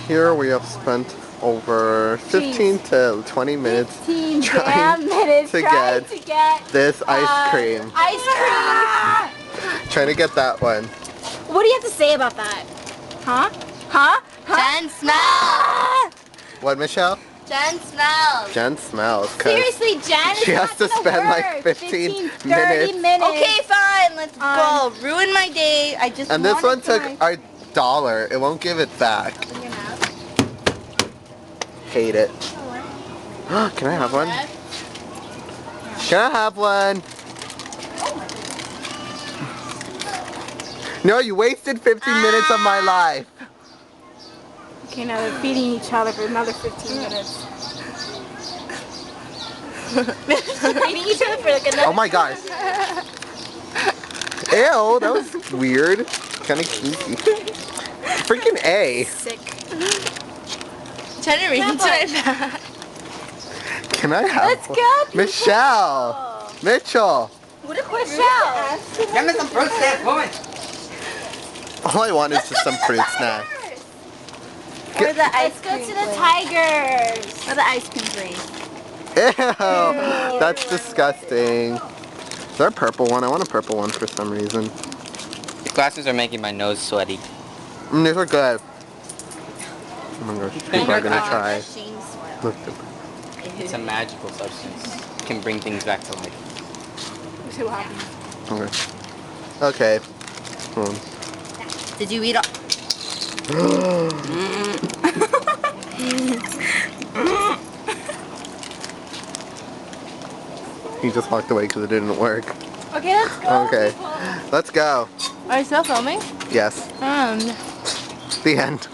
Here we have spent over 15 to 20 minutes 15 trying to get this ice cream. Ice cream! Trying to get that one. What do you have to say about that? Huh? Huh? Jenn smells! What, Michelle? Jenn smells! Jen smells. Seriously, Jen, she has to spend like 15 30 minutes. Okay, fine, let's go. Ruin my day. I just And this one wanted took my... our $1. It won't give it back. Hate it. Can I have one? Can I have one? No, you wasted 15 minutes of my life. Okay, now they're feeding each other for another 15 minutes. Feeding each other for like another. Oh my gosh. Ew, that was weird. Kind of kinky. Freaking A. Sick. Trying to reach my back. Can I have Let's one? go, people. Michelle. Mitchell. What if Michelle? Give me some fruit snacks, woman. All I want is just some fruit snack. Or the ice Let's go to the Tigers. Or the ice cream place. Ew, that's disgusting. Is there a purple one? I want a purple one for some reason. The glasses are making my nose sweaty. These are good. Oh my gosh, people are gonna try. Look. It's a magical substance. It can bring things back to life. Okay. Okay. Hold on. Did you eat all? He just walked away because it didn't work. Okay, let's go. Okay. Let's go. Are you still filming? Yes. The end.